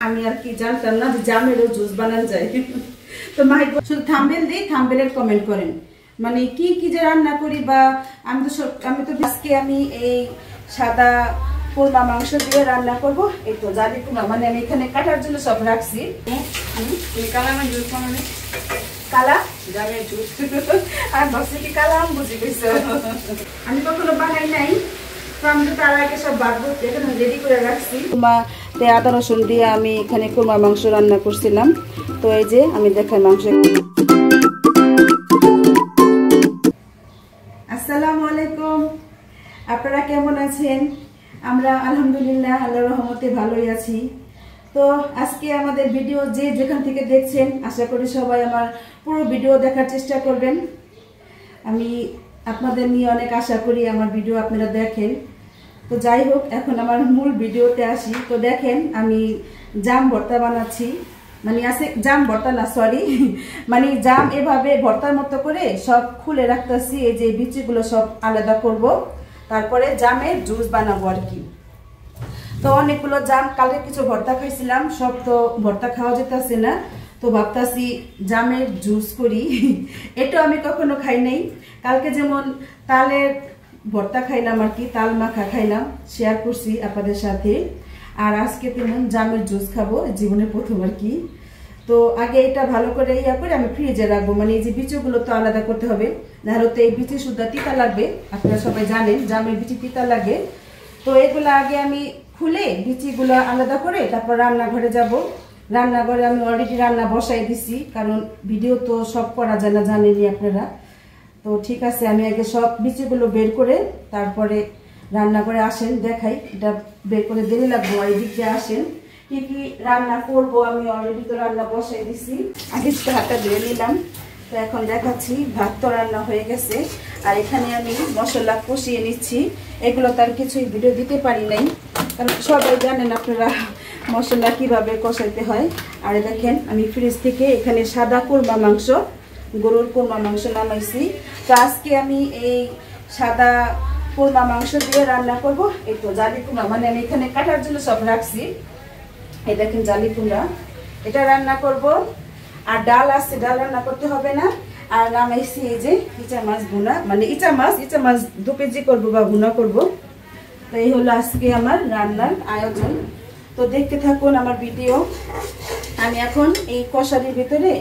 আমি আর কি জানতাম না যে জামেরও জুস বানানো যায়। তো মাহিদ শুধু থাম্বনেল দিই, থাম্বনেলের কমেন্ট করেন মানে কি কি যে রান্না করি। বা আমি তো আজকে আমি এই সাদা কোরমা মাংস দিয়ে রান্না করব। এই তো জালি কুমড়া মানে আমি এখানে কাটার জন্য সব রাখছি। কালা আমার জুস বানানো, কালা জামের জুস আর বসে কি কালা আম বুঝি গেছে। আমি কখনো বানাই নাই, তো আমি তো তার আগে সব বাটবো এখানে রেডি করে রাখছি। কুরমাতে আদা রসুন দিয়ে আমি এখানে কুরমা মাংস রান্না করছিলাম। তো এই যে আমি দেখাই মাংস। আসসালামু আলাইকুম, আপনারা কেমন আছেন? আমরা আলহামদুলিল্লাহ আল্লাহর রহমতে ভালোই আছি। তো আজকে আমাদের ভিডিও যে যেখান থেকে দেখছেন আশা করি সবাই আমার পুরো ভিডিও দেখার চেষ্টা করবেন। আমি আপনাদের নিয়ে অনেক আশা করি আমার ভিডিও আপনারা দেখেন। তো যাই হোক, এখন আমার মূল ভিডিওতে আসি। তো দেখেন আমি জাম ভর্তা বানাচ্ছি, মানে আছে জাম ভর্তা না, সরি মানে জাম এভাবে ভর্তার মতো করে সব খুলে রাখতেছি। এই যে বিচিগুলো সব আলাদা করব, তারপরে জামের জুস বানাবো আর কি। তো অনেকগুলো জাম কালকে কিছু ভর্তা খাইছিলাম, সব তো ভর্তা খাওয়া যেতেছে না। তো ভাবতাছি জামের জুস করি। এটা আমি কখনো খাই নাই। কালকে যেমন তালের ভর্তা খাইলাম আর কি, তাল মাখা খাইলাম, শেয়ার করছি আপনাদের সাথে। আর আজকে তেমন জামের জুস খাবো, জীবনের প্রথম আর কি। তো আগে এটা ভালো করে করে আমি ফ্রিজে রাখবো, মানে এই যে বিচিগুলো তো আলাদা করতে হবে, নাহলে তো এই বিচি সুদ্ধা তিতা লাগবে। আপনারা সবাই জানেন জামের বিচি তিতা লাগে। তো এগুলো আগে আমি খুলে বিচিগুলো আলাদা করে তারপর রান্নাঘরে যাব। রান্নাঘরে আমি অলরেডি রান্না বসাই দিছি, কারণ ভিডিও তো সব করা যায় না, জানেনই আপনারা। তো ঠিক আছে, আমি আগে সব বিচিগুলো বের করে তারপরে রান্নাঘরে আসেন দেখাই। এটা বের করে দেরি লাগবো, আর এদিক দিয়ে আসেন কি কি রান্না করব। আমি অলরেডি তো রান্না বসাই দিছি, আগে হাতটা ধুয়ে নিলাম। তো এখন দেখাচ্ছি, ভাত তো রান্না হয়ে গেছে। আর এখানে আমি মশলা কষিয়ে নিচ্ছি। এগুলো তার কিছুই ভিডিও দিতে পারি নাই, কারণ সবাই জানেন আপনারা মশলা কিভাবে কষাইতে হয়। আর দেখেন আমি ফ্রিজ থেকে এখানে সাদা কোরমা মাংস, গরুর কোরমা মাংস নামাইছি। তো আজকে আমি এই সাদা কোরমা মাংস দিয়ে রান্না করব। এই তো জালি কুমড়া মানে আমি এখানে কাটার জন্য সব রাখছি। এই দেখেন জালি কুমড়া, এটা রান্না করব। আর ডাল আছে, ডাল রান্না করতে হবে না। আর নামাইছি এই যে ইচা মাছ ভুনা, মানে ইচা মাছ 2 কেজি করবো বা ভুনা করব। তো এই হলো আজকে আমার রান্নার আয়োজন। তো দেখতে থাকুন আমার ভিডিও। আমি এখন এই কষারির ভিতরে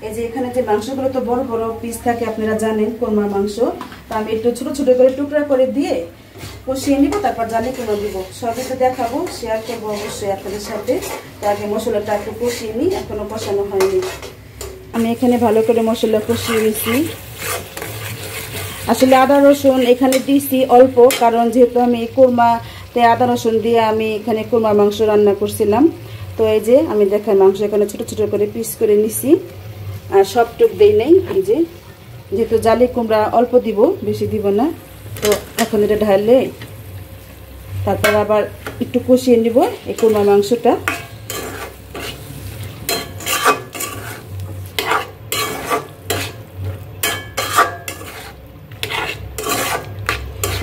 এই যে এখানে যে মাংসগুলো তো বড় বড় পিস থাকে, আপনারা জানেন কোরমার মাংস। তো আমি একটু ছোট ছোট করে টুকরা করে দিয়ে কষিয়ে নিব, তারপর জালি কুমড়া দিব। সবই তো দেখাবো, শেয়ার করবো অবশ্যই আপনাদের সাথে। তো আগে মশলাটা একটু কষিয়ে নিই, এখনো কষানো হয়নি। আমি এখানে ভালো করে মশলা কষিয়ে নিচ্ছি। আসলে আদা রসুন এখানে দিয়েছি অল্প, কারণ যেহেতু আমি কোরমাতে আদা রসুন দিয়ে আমি এখানে কোরমা মাংস রান্না করছিলাম। তো এই যে আমি দেখাই মাংস এখানে ছোট ছোট করে পিস করে নিছি, আর সবটুক দেই নেই। এই যে যেহেতু জালি কুমড়া অল্প দিব, বেশি দিব না। তো এখন এটা ঢাললে তারপর আবার একটু কষিয়ে নিব এই কোরমা মাংসটা।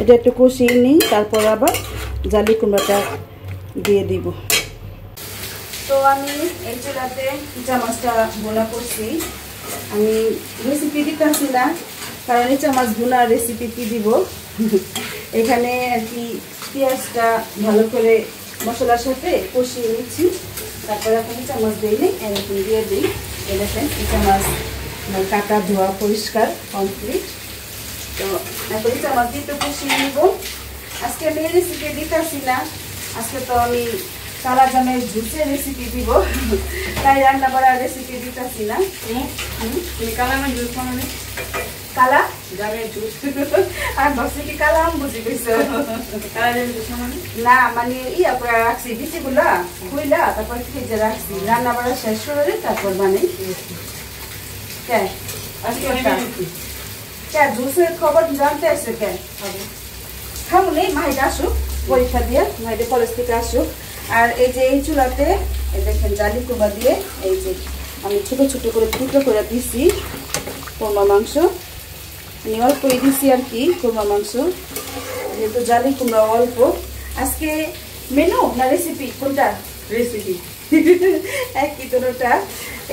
এটা একটু কষিয়ে নিই, তারপর আবার জালি কুমড়াটা দিয়ে দিব। তো আমি এই চুলাতে ইচা মাছটা ভুনা করছি। আমি রেসিপি দিতেছি না, কারণ ইচা মাছ ভুনার রেসিপি কি দিব। এখানে আর কি পেঁয়াজটা ভালো করে মশলার সাথে কষিয়ে নিচ্ছি, তারপরে এখন ইচা মাছ দিই নি, এরকম দিয়ে দিই। এই দেখেন ইচা মাছ কাটা ধোয়া পরিষ্কার কমপ্লিট। তো এখন ইচা মাছ দিয়ে তো কষিয়ে নিব। আজকে আমি এই রেসিপি দিতেছি না, আজকে তো আমি কালা জামের জুসের রেসিপি দিব, তাই রান্না করার রেসিপি দিতেছি না। তুমি কালা আমার জুস বানানো, কালা জামের জুস আর বসে কি কালা আম বুঝি গেছে। কালা জামের জুস বানানো না, মানে ইয়া করে রাখছি বিচিগুলা খুইলা, তারপর ফ্রিজে রাখছি। রান্না করা শেষ করে তারপর বানাই। জুসের খবর জানতে আসছে কেন? খাবো নেই, মাহিটা আসুক পরীক্ষা দিয়ে, মাহিটা কলেজ থেকে আসুক। আর এই যে এই চুলাতে এই দেখেন জালি কুমড়া দিয়ে এই যে আমি ছোট ছোট করে টুকরো করে দিছি কোরমা মাংস। আমি অল্পই দিছি আর কি কোরমা মাংস, যেহেতু জালি কুমড়া অল্প। আজকে মেনু না রেসিপি কোনটা? রেসিপি। একই তোরটা।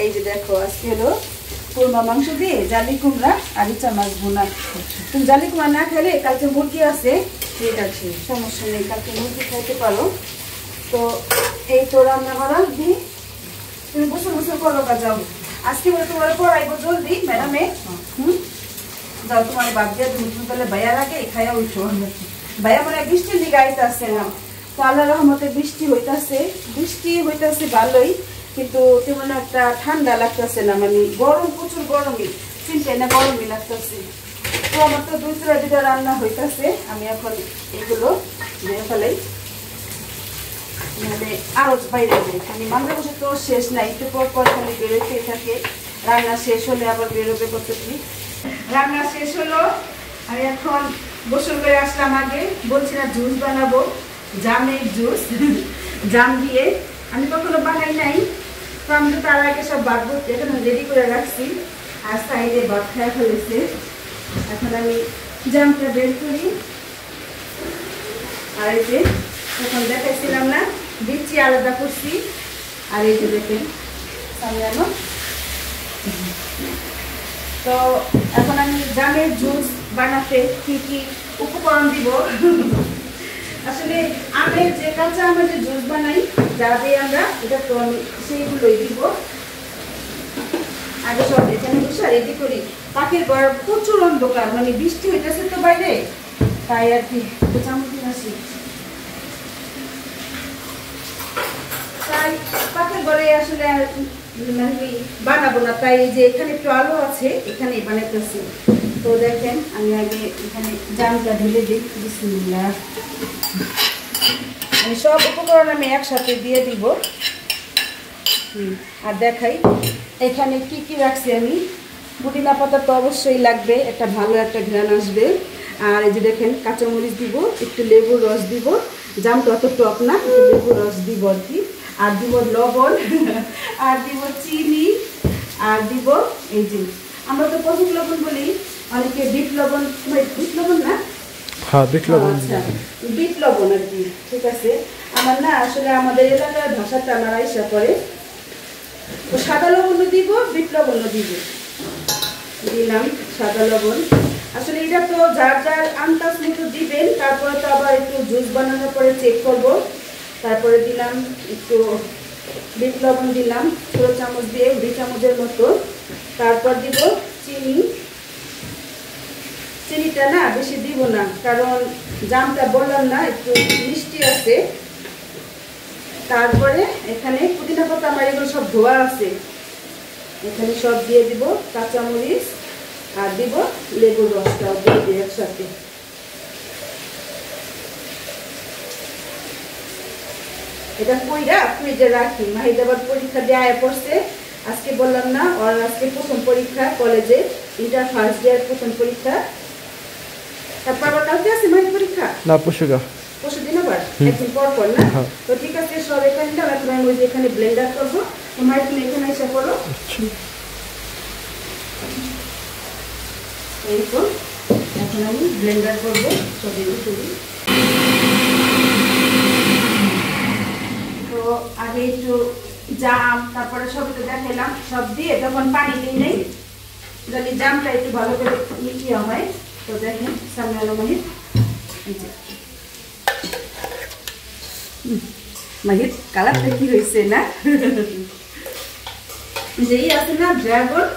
এই যে দেখো আজকে হলো কুরমা মাংস দিয়ে জালি কুমড়া আর ইচা মাছ ভুনা। তুমি জালি কুমড়া না খেলে কালকে মুরগি আছে, ঠিক আছে, সমস্যা নেই, কালকে মুরগি খাইতে পারো। তো এই তো রান্না করা দি, তুমি গোসল গোসল করো বা যাও। আজকে বলে তোমার পড়াইবো জলদি ম্যাডামে। যাও তোমার বাদ দিয়ে তুমি তাহলে ভাইয়ার আগে খাইয়া উঠো। ভাইয়া মানে বৃষ্টির দিকে আইতে আসছে না, তো আল্লাহ রহমতে বৃষ্টি হইতাছে ভালোই, কিন্তু তেমন একটা ঠান্ডা লাগতেছে না, মানে গরম, প্রচুর গরমই, চিন্তায় না গরমই লাগতেছে। তো আমার তো দুইটা রান্না হইতাছে, আমি এখন এগুলো দিয়ে ফেলাই, মানে আরো বাইরে যাই, মানে মাঝে বসে তো শেষ নাই, একটু পর পর খালি বেরোতেই থাকে। রান্না শেষ হলে আবার বেরোবে করতেছি। রান্না শেষ হলো, আমি এখন গোসল করে আসলাম। আগে বলছি না জুস বানাবো, জামের জুস, জাম দিয়ে আমি কখনো বানাই নাই, তো আমি তো তার আগে সব বাদ এখানে রেডি করে রাখছি, আর সাইডে বাদ খাওয়া ফেলেছে। এখন আমি জামটা বের করি। আর এই যে এখন দেখাইছিলাম না, বিচি আলাদা করছি, আর এই যে দেখেন সামনে। তো এখন আমি জামের জুস বানাতে কি কি উপকরণ দিব। আসলে আমের যে কাঁচা আমের যে জুস বানাই যা দিয়ে আমরা, এটা তো আমি সেইগুলোই দিব। আগে সব এখানে বসে রেডি করি। পাখির ঘর প্রচুর অন্ধকার, মানে বৃষ্টি হইতেছে তো বাইরে, তাই আর কি চামচ দিয়ে আসি। তাই পাখির ঘরে আসলে বানাবো না, তাই যে এখানে একটু আলো আছে, এখানেই বানাইতেছি। তো দেখেন আমি আগে এখানে জামটা ঢেলে দিই, বিসমিল্লাহ। আমি সব উপকরণ আমি একসাথে দিয়ে দিব। আর দেখাই এখানে কি কি রাখছি আমি। পুদিনা পাতা তো অবশ্যই লাগবে, একটা ভালো একটা ঘ্রাণ আসবে। আর এই যে দেখেন কাঁচামরিচ দিব, একটু লেবুর রস দিব, জামটা অত টক না, একটু লেবুর রস দিব আর কি। আর দিব লবণ, আর দিব চিনি, আর দিব এই যে আমরা তো পশুক লবণ বলি, অনেকে বিট লবণ, বিট লবণ না, হ্যাঁ বিট লবণ, আচ্ছা বিট লবণ আর কি, ঠিক আছে। আমার না আসলে আমাদের এলাকার ভাষাটা আমার আইসা করে, তো সাদা লবণও দিব, বিট লবণও দিব, দিলাম সাদা লবণ। আসলে এটা তো যার যার আন্দাজ মতো দিবেন, তারপরে তো আবার একটু জুস বানানোর পরে চেক করব। তারপরে দিলাম একটু বিট লবণ, দিলাম ছোটো চামচ দিয়ে 2 চামচের মতো। তারপর দিব চিনি, চিনিটা না বেশি দিব না, কারণ জামটা বললাম না একটু মিষ্টি আছে। তারপরে এখানে পুদিনা পাতা আমার এগুলো সব ধোয়া আছে, এখানে সব দিয়ে দিব, কাঁচামরিচ আর দিব লেবুর রসটাও দিয়ে দিই একসাথে। এটা কইরা ফ্রিজে রাখি। মাহিদ আবার পরীক্ষা দিয়ে আয়া পড়ছে, আজকে বললাম না ওর আজকে প্রথম পরীক্ষা, কলেজে ইন্টার ফার্স্ট ইয়ার প্রথম পরীক্ষা। তারপর আবার কালকে আছে মাহিদ পরীক্ষা না পরশুদিন আবার একদিন পর পর না। তো ঠিক আছে সব এখানে দাও, এখন আমি ওই যে এখানে ব্লেন্ডার করবো, তোমার তুমি এখানে এসে করো। এইরকম এখন আমি ব্লেন্ডার করবো সব এগুলো। তো আগে একটু জাম, তারপরে সবই তো দেখালাম, সব দিয়ে তখন পানি দিই নেই, যদি জামটা একটু ভালো করে মিশিয়ে হয়। তো দেখেন সামনে আলো মাহিদ, মাহিদ কালারটা কি হয়েছে না, যেই আছে না ড্রাগন,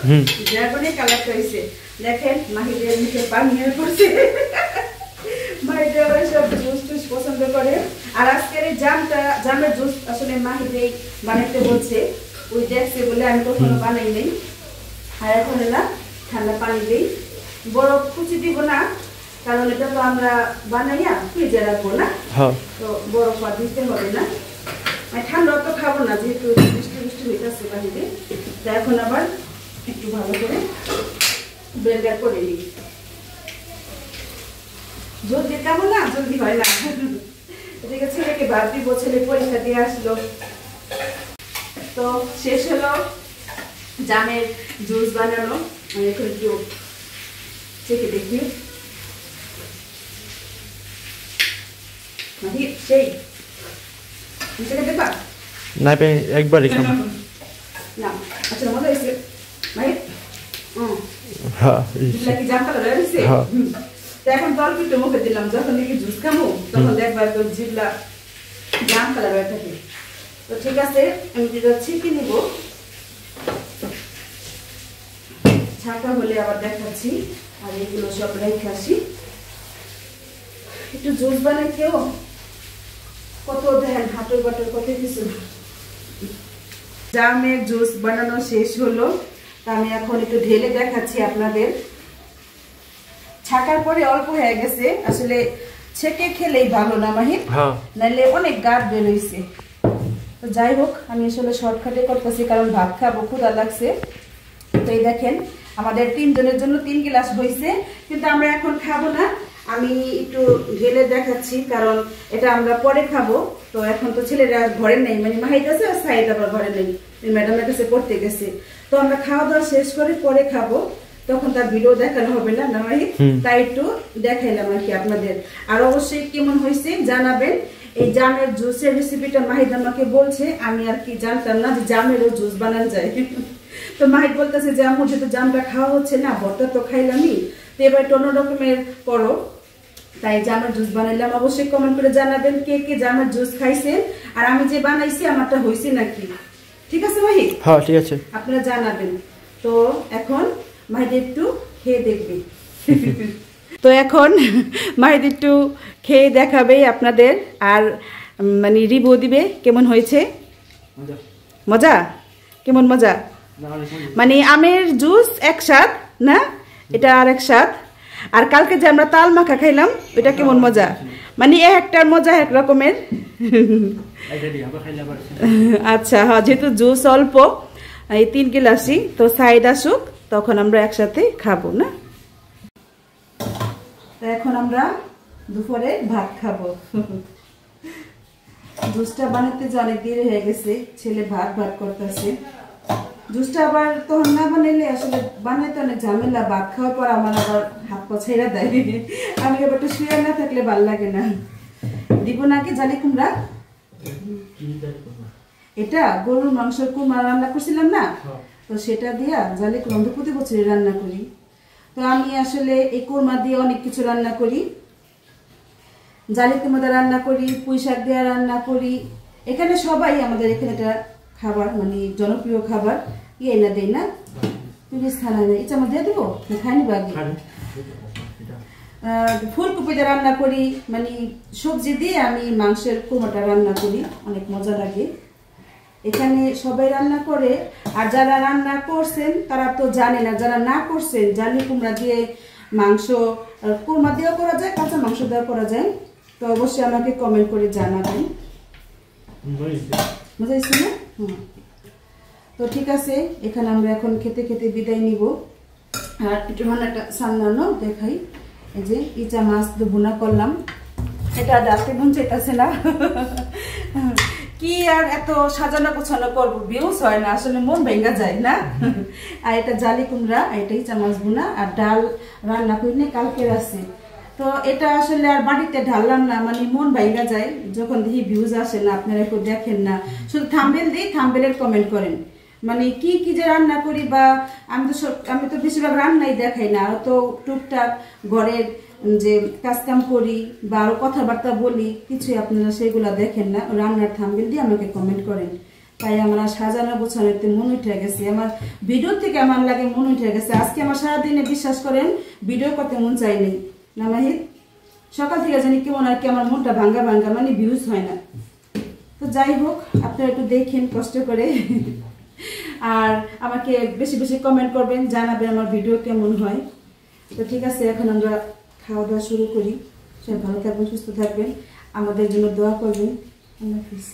ড্রাগনের কালারটা হয়েছে। দেখেন মাহিদের মুখে পানি হয়ে পড়ছে, মাহিদের সব জুস টুস পছন্দ করে। আর আজকের এই জামের জুস আসলে মাহিদে বানাইতে বলছে, ওই দেখছে বলে আমি কখনো বানাই নেই। আর এখন এলা ঠান্ডা পানি দিই, বরফ কুচি দিব না, কারণ এটা তো আমরা বানাইয়া ফ্রিজে রাখবো না, তো বরফ আর দিতে হবে না। ঠান্ডা তো খাবো না, যেহেতু বৃষ্টি বৃষ্টি হইতেছে বাড়িতে। তো এখন আবার একটু ভালো করে ব্লেন্ডার করে নিই। জলদি খাবো না, জলদি হয় না। ঠিক আছে, ছেলেকে ভাত দিব, ছেলে পরীক্ষা দিয়ে আসলো। তো শেষ হলো জামের জুস বানানো। আমি এখন একটু চেখে দেখি, সেই দেখবা না পে একবারই খাম না আচ্ছা মজা হয়েছে ভাই হ্যাঁ জিবলা কি জাম কালার হয়েছে হ্যাঁ তো এখন তো অল্প একটু মুখে দিলাম যখন নাকি জুস খামো তখন দেখবার তো জিবলা জাম কালার হয়ে থাকে তো ঠিক আছে আমি যেটা ছিপি নিব ছাকা হলে আবার দেখাচ্ছি আর এগুলো সব রেখে আসি একটু জুস বানাই কেউ কত দেন হাঁটুর বাটুর কত কিছু জামের জুস বানানো শেষ হলো আমি এখন একটু ঢেলে দেখাচ্ছি আপনাদের ছাকার পরে অল্প হয়ে গেছে আসলে ছেঁকে খেলেই ভালো না মাহির নাহলে অনেক গাঢ় বের হইছে তো যাই হোক আমি আসলে শর্টকাটে করতেছি কারণ ভাত খাবো ক্ষুধা লাগছে তো এই দেখেন আমাদের 3 জনের জন্য 3 গ্লাস হয়েছে কিন্তু আমরা এখন খাবো না আমি একটু ঢেলে দেখাচ্ছি কারণ এটা আমরা পরে খাবো তো এখন তো ছেলেরা ঘরে নেই মানে মাহির কাছে আর সাইদ আবার ঘরে নেই ম্যাডামের কাছে পড়তে গেছে তো আমরা খাওয়া দাওয়া শেষ করে পরে খাবো তখন তার ভিডিও দেখানো হবে না না মাহির তাই একটু দেখাইলাম আর কি আপনাদের আর অবশ্যই কেমন হয়েছে জানাবেন এই জামের জুসের রেসিপিটা মাহিদ আমাকে বলছে আমি আর কি জানতাম না যে জামেরও জুস বানানো যায় তো মাহিদ বলতেছে যে আমার যেহেতু জামটা খাওয়া হচ্ছে না ভর্তা তো খাইলামই তো এবার একটু অন্য রকমের করো তাই জামের জুস বানাইলাম অবশ্যই কমেন্ট করে জানাবেন কে কে জামের জুস খাইছেন আর আমি যে বানাইছি আমারটা হয়েছে নাকি ঠিক আছে মাহিদ হ্যাঁ ঠিক আছে আপনারা জানাবেন তো এখন মাহিদ একটু খেয়ে দেখবে তো এখন মাহিদ একটু খেয়ে দেখাবে আপনাদের আর মানে রিভিউ দিবে কেমন হয়েছে মজা কেমন মজা মানে আমের জুস এক স্বাদ না এটা আর এক স্বাদ আর কালকে যে আমরা তাল মাখা খাইলাম ওটা কেমন মজা মানে একটার মজা এক রকমের আচ্ছা হ্যাঁ যেহেতু জুস অল্প এই 3 গ্লাসই তো সাইড আসুক তখন আমরা একসাথে খাবো না তো এখন আমরা দুপুরে ভাত খাবো জুসটা বানাতে যে অনেক দেরি হয়ে গেছে ছেলে ভাত করতেছে জুসটা আবার তখন না বানাইলে আসলে বানাইতে অনেক ঝামেলা ভাত খাওয়ার পর আমার আবার হাত পা ছেড়ে দেয় আমি আবার একটু শুয়ে না থাকলে ভালো লাগে না দিব নাকি জালি কুমড়া এটা গরুর মাংসের কুমড়া রান্না করছিলাম না তো সেটা দিয়া জালি কুমড়া প্রতি বছরই রান্না করি তো আমি আসলে এই কুমড়া দিয়ে অনেক কিছু রান্না করি জালি কুমড়া রান্না করি পুঁই শাক দিয়ে রান্না করি এখানে সবাই আমাদের এখানে এটা খাবার মানে জনপ্রিয় খাবার ইয়ে না দেয় না প্লিজ খানা নেই এটা আমার দিয়ে দেবো খাইনি বাকি ফুলকপি দিয়ে রান্না করি মানে সবজি দিয়ে আমি মাংসের কুমড়াটা রান্না করি অনেক মজা লাগে এখানে সবাই রান্না করে আর যারা রান্না করছেন তারা তো জানে না যারা না করছেন জালি কুমড়া দিয়ে মাংস কুমড়া দিয়েও করা যায় কাঁচা মাংস দিয়েও করা যায় তো অবশ্যই আমাকে কমেন্ট করে জানাবেন মজা হয়েছে না তো ঠিক আছে এখানে আমরা এখন খেতে খেতে বিদায় নিব আর একটু রান্নাটা সামলানো দেখাই এই যে ইচা মাছ তো ভুনা করলাম এটা ডালতে মন চাইতেছে না কি আর এত সাজানো গোছানো করবো ভিউজ হয় না আসলে মন ভেঙে যায় না আর এটা জালি কুমড়া এটা ইচা মাছ ভুনা আর ডাল রান্না করি না কালকের আছে তো এটা আসলে আর বাড়িতে ঢাললাম না মানে মন ভেঙে যায় যখন দেখি ভিউজ আসে না আপনারা একটু দেখেন না শুধু থাম্বনেল দিই থাম্বনেলের কমেন্ট করেন মানে কি কি যে রান্না করি বা আমি তো বেশিরভাগ রান্নাই দেখাই না আর তো টুকটাক ঘরের যে কাজকাম করি বা আরো কথাবার্তা বলি কিছুই আপনারা সেগুলা দেখেন না রান্নার থাম্বনেল দিয়ে আমাকে কমেন্ট করেন তাই আমরা সাজানো গোছানোতে মন উঠে গেছে আমার ভিডিও থেকে আমার লাগে মন উঠে গেছে আজকে আমার সারাদিনে বিশ্বাস করেন ভিডিও করতে মন চাইনি না মাহিদ সকাল থেকে জানি কেমন আর কি আমার মনটা ভাঙ্গা ভাঙ্গা মানে ভিউজ হয় না তো যাই হোক আপনারা একটু দেখেন কষ্ট করে আর আমাকে বেশি বেশি কমেন্ট করবেন জানাবেন আমার ভিডিও কেমন হয় তো ঠিক আছে এখন আমরা খাওয়া দাওয়া শুরু করি সবাই ভালো থাকবেন সুস্থ থাকবেন আমাদের জন্য দোয়া করবেন আল্লাহ হাফেজ